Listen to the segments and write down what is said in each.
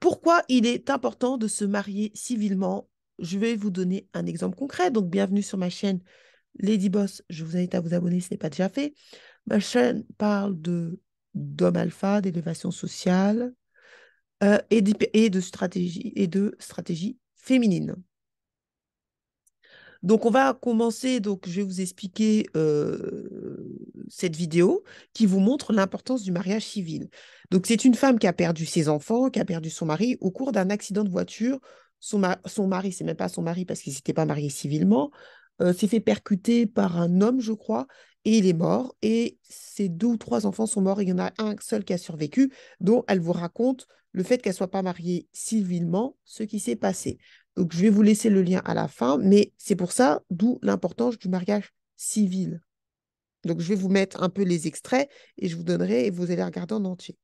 Pourquoi il est important de se marier civilement? Je vais vous donner un exemple concret. Donc, bienvenue sur ma chaîne Lady Boss. Je vous invite à vous abonner si ce n'est pas déjà fait. Ma chaîne parle d'hommes alpha, d'élévation sociale et de stratégie féminine. Donc, on va commencer. Donc, je vais vous expliquer cette vidéo qui vous montre l'importance du mariage civil. Donc, c'est une femme qui a perdu ses enfants, qui a perdu son mari au cours d'un accident de voiture. Son mari, c'est même pas son mari parce qu'il ne s'était pas marié civilement, s'est fait percuter par un homme, je crois, et il est mort. Et ses deux ou trois enfants sont morts. Il y en a un seul qui a survécu, dont elle vous raconte le fait qu'elle ne soit pas mariée civilement, ce qui s'est passé. Donc, je vais vous laisser le lien à la fin, mais c'est pour ça, d'où l'importance du mariage civil. Donc, je vais vous mettre un peu les extraits et je vous donnerai et vous allez regarder en entier.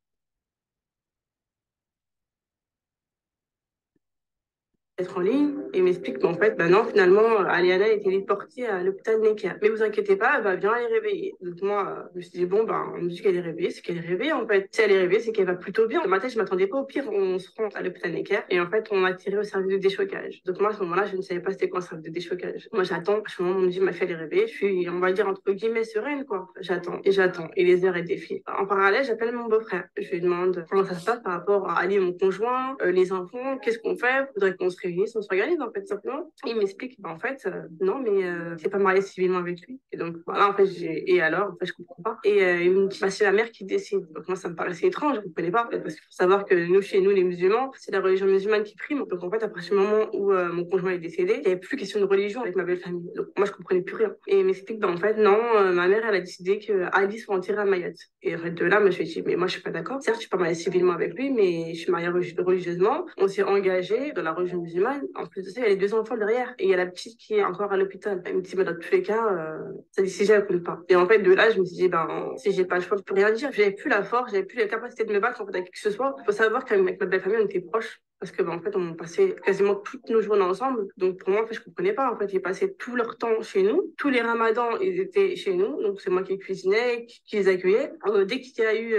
Être en ligne et il m'explique qu'en fait, bah non, finalement, Aliana est téléportée à l'hôpital Necker. Mais vous inquiétez pas, elle va bien les réveiller. Donc moi, je me suis dit, bon, ben, on me dit qu'elle est réveillée, c'est qu'elle est réveillée en fait. Si elle est réveillée, c'est qu'elle va plutôt bien. Dans ma tête, je m'attendais pas au pire, on se rend à l'hôpital Necker et en fait, on m'a tiré au service de déchocage. Donc moi, à ce moment-là, je ne savais pas c'était quoi un service de déchocage. Moi, j'attends. À ce moment, on me dit, ma fille, elle est réveillée. Je suis, on va dire, entre guillemets, sereine, quoi. J'attends et j'attends et les heures, elles défilent. En parallèle, j'appelle mon beau-frère. Je lui demande comment ça se passe par rapport à Ali, mon conjoint, les enfants, qu'est-ce qu'on fait? Faudrait qu'on se réunisse, on se organise en fait simplement. Il m'explique, bah, en fait, non, mais c'est pas marié civilement avec lui. Et donc voilà, en fait, et alors, en fait, je comprends pas. Et il me dit, bah, c'est la mère qui décide. Donc moi, ça me paraissait étrange, je comprenais pas, parce qu'il faut savoir que nous, chez nous, les musulmans, c'est la religion musulmane qui prime. Donc en fait, après ce moment où mon conjoint est décédé, il n'y avait plus question de religion avec ma belle famille. Donc moi, je comprenais plus rien. Et il m'explique, bah, en fait, non, ma mère, elle a décidé que Ali soit enterré à Mayotte. Et en fait, de là, moi, je me suis dit, mais moi, je suis pas d'accord. Certes, je suis pas mariée civilement avec lui, mais je suis mariée religieusement. On s'est engagé dans la religion musulmane. En plus de ça, il y a les deux enfants derrière. Et il y a la petite qui est encore à l'hôpital. Elle me dit, mais dans tous les cas, sa décision, elle compte pas. Et en fait, de là, je me suis dit, ben, si j'ai pas le choix, je peux rien dire. J'avais plus la force, j'avais plus la capacité de me battre, en fait, avec qui que ce soit. Il faut savoir qu'avec ma belle famille, on était proches. Parce que, ben, en fait, on passait quasiment toutes nos journées ensemble. Donc, pour moi, en fait, je comprenais pas. En fait, ils passaient tout leur temps chez nous. Tous les ramadans, ils étaient chez nous. Donc, c'est moi qui cuisinais, qui les accueillais. Dès qu'il y a eu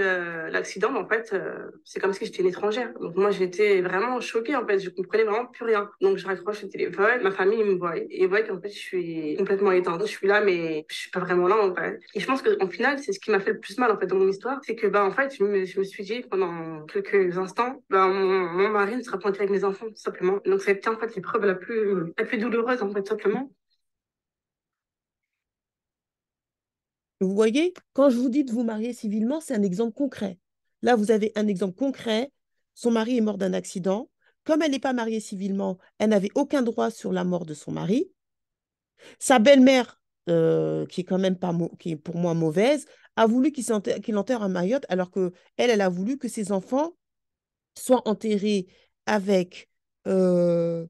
l'accident, en fait, c'est comme si j'étais une étrangère. Donc, moi, j'étais vraiment choquée, en fait. Je comprenais vraiment plus rien. Donc, je raccroche le téléphone. Ma famille, ils me voient. Et ils voient qu'en fait, je suis complètement éteinte. Je suis là, mais je suis pas vraiment là, en vrai. Et je pense qu'en final, c'est ce qui m'a fait le plus mal, en fait, dans mon histoire. C'est que, bah, en fait, je me suis dit pendant quelques instants, bah, mon mari ne sera pas avec mes enfants, tout simplement. Donc, ça a été, en fait, l'épreuve la plus douloureuse, en fait, simplement. Vous voyez, quand je vous dis de vous marier civilement, c'est un exemple concret. Là, vous avez un exemple concret. Son mari est mort d'un accident. Comme elle n'est pas mariée civilement, elle n'avait aucun droit sur la mort de son mari. Sa belle-mère, qui est quand même pas qui est pour moi mauvaise, a voulu qu'il enterre à Mayotte, alors que elle a voulu que ses enfants soient enterrés avec ses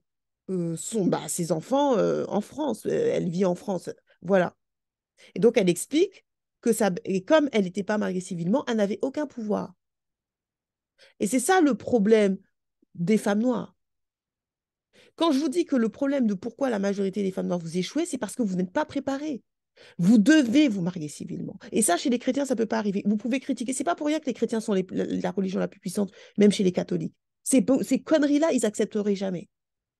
enfants en France. Elle vit en France. Voilà. Et donc, elle explique que ça, et comme elle n'était pas mariée civilement, elle n'avait aucun pouvoir. Et c'est ça le problème des femmes noires. Quand je vous dis que le problème de pourquoi la majorité des femmes noires vous échouez, c'est parce que vous n'êtes pas préparées. Vous devez vous marier civilement. Et ça, chez les chrétiens, ça ne peut pas arriver. Vous pouvez critiquer. C'est pas pour rien que les chrétiens sont la religion la plus puissante, même chez les catholiques. Ces conneries-là, ils accepteraient jamais.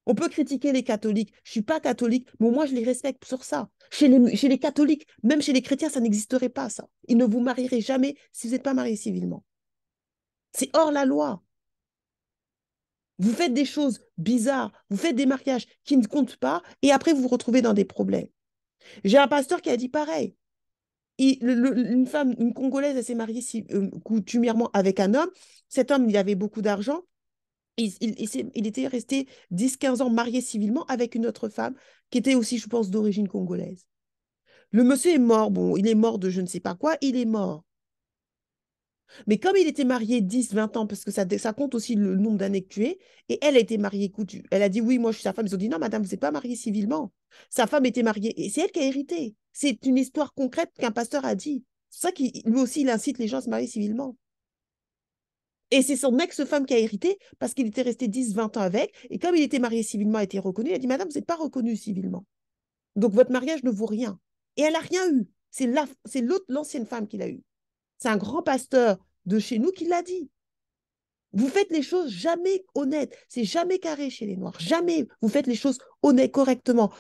On peut critiquer les catholiques. Je ne suis pas catholique, mais au moins je les respecte sur ça. Chez les catholiques, même chez les chrétiens, ça n'existerait pas, ça. Ils ne vous marieraient jamais si vous n'êtes pas marié civilement. C'est hors la loi. Vous faites des choses bizarres, vous faites des mariages qui ne comptent pas, et après vous vous retrouvez dans des problèmes. J'ai un pasteur qui a dit pareil. Une femme, une Congolaise, elle s'est mariée coutumièrement avec un homme. Cet homme, il avait beaucoup d'argent. Il était resté 10 15 ans marié civilement avec une autre femme qui était aussi, je pense, d'origine congolaise. Le monsieur est mort. Bon, il est mort de je ne sais pas quoi. Il est mort. Mais comme il était marié 10 20 ans, parce que ça compte aussi le nombre d'années que tu es, et elle a été mariée, écoute, elle a dit oui, moi je suis sa femme. Ils ont dit non, madame, vous n'êtes pas mariée civilement. Sa femme était mariée, et c'est elle qui a hérité. C'est une histoire concrète qu'un pasteur a dit. C'est ça qui, lui aussi, il incite les gens à se marier civilement. Et c'est son ex-femme qui a hérité parce qu'il était resté 10 20 ans avec. Et comme il était marié civilement, a été reconnu, il a dit, madame, vous n'êtes pas reconnue civilement. Donc votre mariage ne vaut rien. Et elle n'a rien eu. C'est l'ancienne femme qui l'a eu. C'est un grand pasteur de chez nous qui l'a dit. Vous faites les choses jamais honnêtes. C'est jamais carré chez les Noirs. Jamais. Vous faites les choses honnêtes, correctement.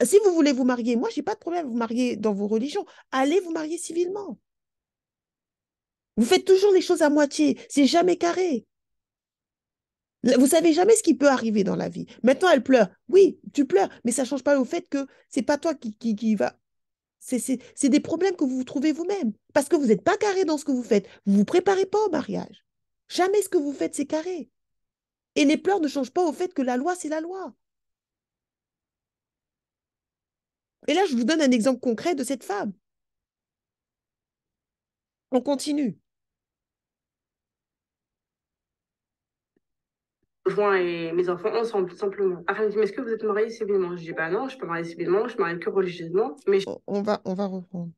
Si vous voulez vous marier, moi, je n'ai pas de problème à vous marier dans vos religions. Allez vous marier civilement. Vous faites toujours les choses à moitié. C'est jamais carré. Vous savez jamais ce qui peut arriver dans la vie. Maintenant, elle pleure. Oui, tu pleures, mais ça ne change pas au fait que c'est pas toi qui va. C'est des problèmes que vous vous trouvez vous-même. Parce que vous n'êtes pas carré dans ce que vous faites. Vous ne vous préparez pas au mariage. Jamais ce que vous faites, c'est carré. Et les pleurs ne changent pas au fait que la loi, c'est la loi. Et là, je vous donne un exemple concret de cette femme. On continue. Conjoint et mes enfants ensemble, tout simplement. Après, elle me dit, mais est-ce que vous êtes mariés civilement? Je dis, bah non, je suis pas mariée civilement, je suis mariée que religieusement. Mais On va reprendre.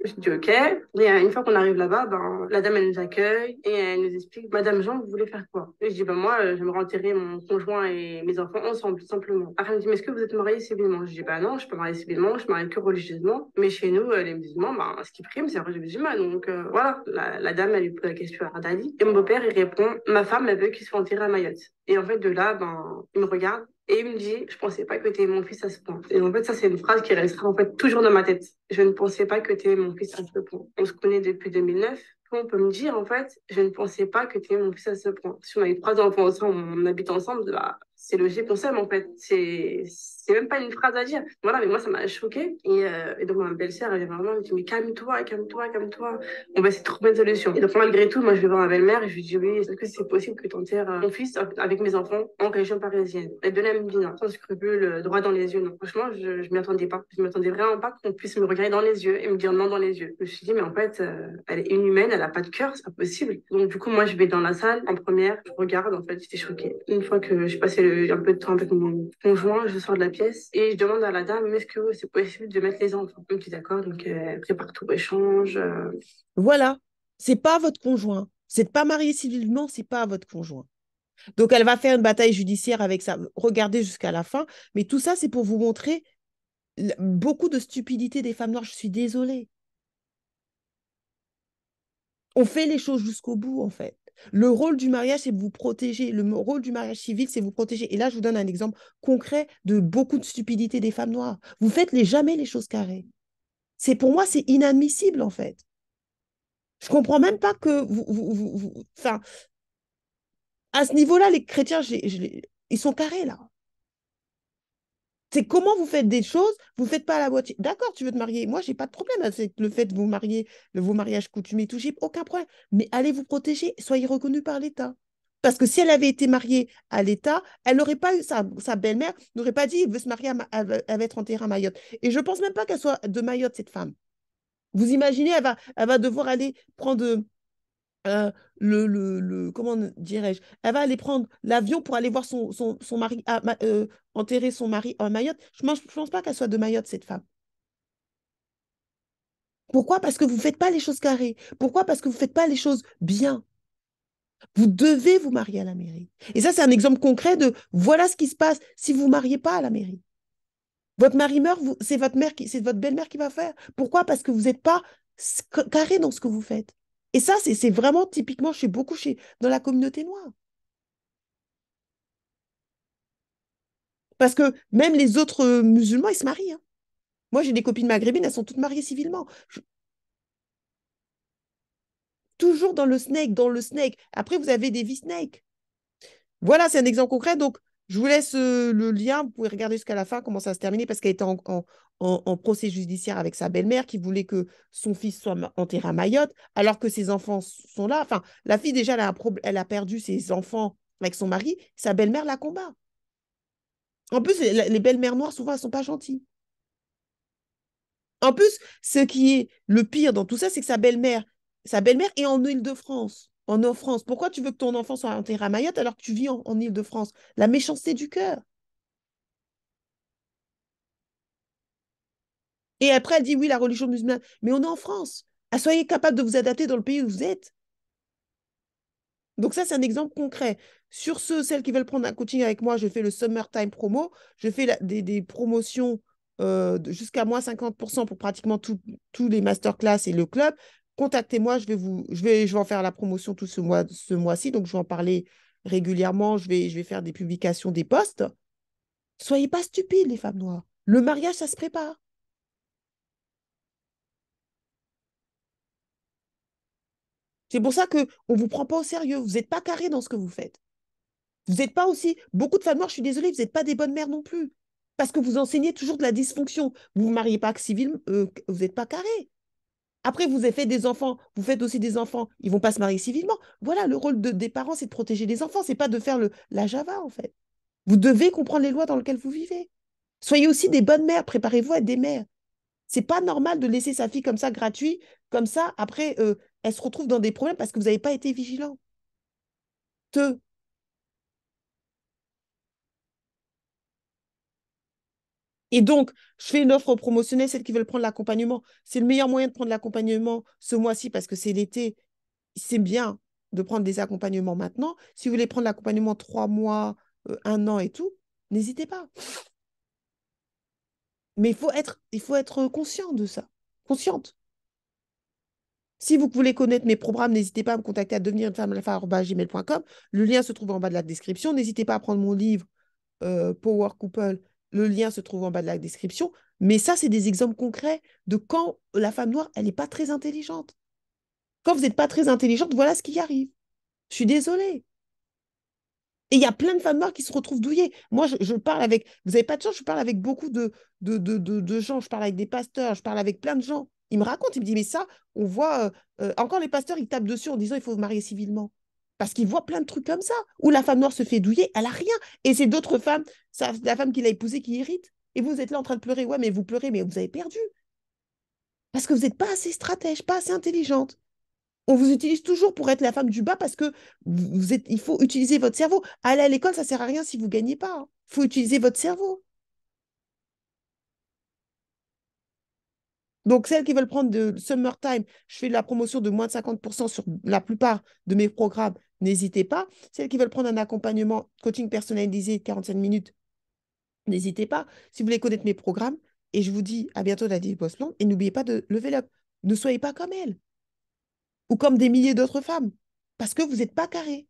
je dis OK. Et une fois qu'on arrive là-bas, ben, la dame, elle nous accueille et elle nous explique, Madame Jean, vous voulez faire quoi? Et je dis, ben, moi, j'aimerais enterrer mon conjoint et mes enfants ensemble, tout simplement. Après, elle me dit, mais est-ce que vous êtes mariés civilement? Je dis, bah non, je suis pas mariée civilement, je suis mariée que religieusement. Mais chez nous, les musulmans, ben, ce qui prime, c'est la religion musulmane. Donc, voilà, la dame, elle lui pose la question à Dali. Et mon beau-père, il répond, ma femme, elle veut qu'il soit enterré à Mayotte. Et en fait, de là, ben, il me regarde. Et il me dit, je pensais pas que tu mon fils à ce point. Et en fait, ça, c'est une phrase qui restera en fait toujours dans ma tête. Je ne pensais pas que tu mon fils à ce point. On se connaît depuis 2009. Comment on peut me dire, en fait, je ne pensais pas que tu mon fils à ce point. Si on a eu trois enfants ensemble, on habite ensemble, bah, c'est logique qu'on s'aime, en fait. C'est même pas une phrase à dire. Voilà, mais moi, ça m'a choquée. Et donc, ma belle-sœur, elle vient vraiment, elle me dit, mais calme-toi, calme-toi, calme-toi. On va essayer de trouver une solution. Et donc, malgré tout, moi, je vais voir ma belle-mère et je lui dis, oui, est-ce que c'est possible que tu enterres mon fils avec mes enfants en région parisienne? Elle donnait une vie, non, sans scrupule, droit dans les yeux. Non, franchement, je m'y attendais pas. Je m'attendais vraiment pas qu'on puisse me regarder dans les yeux et me dire non dans les yeux. Je me suis dit, mais en fait, elle est inhumaine, elle a pas de cœur, c'est pas possible. Donc, du coup, moi, je vais dans la salle en première, je regarde, en fait, j'étais choquée. Une fois que j'ai passé un peu de temps avec mon conjoint, je sors de la pièce et je demande à la dame, est-ce que c'est possible de mettre les enfants? Elle me dit d'accord, donc prépare tout échange. Voilà. C'est pas votre conjoint. Vous n'êtes pas marié civilement, c'est pas votre conjoint. Donc, elle va faire une bataille judiciaire avec ça. Regardez jusqu'à la fin. Mais tout ça, c'est pour vous montrer beaucoup de stupidité des femmes noires. Je suis désolée. On fait les choses jusqu'au bout, en fait. Le rôle du mariage, c'est de vous protéger. Le rôle du mariage civil, c'est de vous protéger. Et là, je vous donne un exemple concret de beaucoup de stupidité des femmes noires. Vous faites jamais les choses carrées. Pour moi, c'est inadmissible, en fait. Je comprends même pas que enfin, à ce niveau-là, les chrétiens, ils sont carrés, là. C'est comment vous faites des choses, vous ne faites pas à la moitié. D'accord, tu veux te marier. Moi, j'ai pas de problème avec le fait de vous marier, vos mariages coutumiers, et tout, j'ai aucun problème. Mais allez vous protéger, soyez reconnus par l'État. Parce que si elle avait été mariée à l'État, elle n'aurait pas eu, sa belle-mère n'aurait pas dit, elle veut se marier, elle va être enterrée à Mayotte. Et je ne pense même pas qu'elle soit de Mayotte, cette femme. Vous imaginez, elle va devoir aller prendre euh, comment dirais-je, elle va aller prendre l'avion pour aller voir son mari, enterrer son mari à Mayotte. Je ne pense pas qu'elle soit de Mayotte, cette femme. Pourquoi? Parce que vous ne faites pas les choses carrées. Pourquoi? Parce que vous ne faites pas les choses bien. Vous devez vous marier à la mairie. Et ça, c'est un exemple concret de voilà ce qui se passe si vous ne mariez pas à la mairie. Votre mari meurt, c'est votre mère c'est votre belle-mère qui va faire. Pourquoi? Parce que vous n'êtes pas carré dans ce que vous faites. Et ça, c'est vraiment typiquement dans la communauté noire. Parce que même les autres musulmans, ils se marient, hein. Moi, j'ai des copines maghrébines, elles sont toutes mariées civilement. Toujours dans le snake, dans le snake. Après, vous avez des vice-snakes. Voilà, c'est un exemple concret. Donc, je vous laisse le lien. Vous pouvez regarder jusqu'à la fin comment ça se termine parce qu'elle était en procès judiciaire avec sa belle-mère qui voulait que son fils soit enterré à Mayotte alors que ses enfants sont là. Enfin, la fille, déjà, elle a perdu ses enfants avec son mari. Sa belle-mère la combat. En plus, les belles-mères noires, souvent, elles ne sont pas gentilles. En plus, ce qui est le pire dans tout ça, c'est que sa belle-mère est en Île-de-France, en France. Pourquoi tu veux que ton enfant soit enterré à Mayotte alors que tu vis en Île-de-France? La méchanceté du cœur. Et après, elle dit oui, la religion musulmane. Mais on est en France. Soyez capable de vous adapter dans le pays où vous êtes. Donc ça, c'est un exemple concret. Sur celles qui veulent prendre un coaching avec moi, je fais le Summertime Promo. Je fais des promotions jusqu'à moins 50% pour pratiquement tous les masterclass et le club. contactez-moi, je vais en faire la promotion tout ce mois-ci, donc je vais en parler régulièrement, je vais faire des publications, des posts. Soyez pas stupides, les femmes noires. Le mariage, ça se prépare. C'est pour ça qu'on ne vous prend pas au sérieux. Vous n'êtes pas carré dans ce que vous faites. Vous n'êtes pas aussi. Beaucoup de femmes noires, je suis désolée, vous n'êtes pas des bonnes mères non plus. Parce que vous enseignez toujours de la dysfonction. Vous ne vous mariez pas civil, vous n'êtes pas carré. Après, vous avez fait des enfants, vous faites aussi des enfants, ils ne vont pas se marier civilement. Voilà, le rôle des parents, c'est de protéger les enfants, c'est pas de faire la Java, en fait. Vous devez comprendre les lois dans lesquelles vous vivez. Soyez aussi des bonnes mères, préparez-vous à être des mères. C'est pas normal de laisser sa fille comme ça, gratuit, comme ça. Après, elle se retrouve dans des problèmes parce que vous n'avez pas été vigilant. Te. Et donc, je fais une offre promotionnelle, celles qui veulent prendre l'accompagnement. C'est le meilleur moyen de prendre l'accompagnement ce mois-ci parce que c'est l'été. C'est bien de prendre des accompagnements maintenant. Si vous voulez prendre l'accompagnement 3 mois, 1 an et tout, n'hésitez pas. Mais il faut être conscient de ça, consciente. Si vous voulez connaître mes programmes, n'hésitez pas à me contacter à devenirunefemmealpha@gmail.com. Le lien se trouve en bas de la description. N'hésitez pas à prendre mon livre Power Couple. Le lien se trouve en bas de la description. Mais ça, c'est des exemples concrets de quand la femme noire, elle n'est pas très intelligente. Quand vous n'êtes pas très intelligente, voilà ce qui arrive. Je suis désolée. Et il y a plein de femmes noires qui se retrouvent douillées. Moi, je parle avec, vous n'avez pas de chance, je parle avec beaucoup de gens, je parle avec des pasteurs, je parle avec plein de gens. Ils me racontent, ils me disent, mais ça, on voit, encore les pasteurs, ils tapent dessus en disant, il faut se marier civilement. Parce qu'ils voient plein de trucs comme ça, où la femme noire se fait douiller, elle a rien. Et c'est d'autres femmes, ça, la femme qui l'a épousée qui irrite. Et vous êtes là en train de pleurer, ouais, mais vous pleurez, mais vous avez perdu. Parce que vous n'êtes pas assez stratège, pas assez intelligente. On vous utilise toujours pour être la femme du bas parce que il faut utiliser votre cerveau. Aller à l'école, ça ne sert à rien si vous ne gagnez pas, hein. Il faut utiliser votre cerveau. Donc, celles qui veulent prendre de Summertime, je fais de la promotion de moins de 50% sur la plupart de mes programmes. N'hésitez pas. Celles qui veulent prendre un accompagnement coaching personnalisé de 45 minutes, n'hésitez pas. Si vous voulez connaître mes programmes, et je vous dis à bientôt la Boss Blonde, et n'oubliez pas de lever up. Ne soyez pas comme elle ou comme des milliers d'autres femmes parce que vous n'êtes pas carré.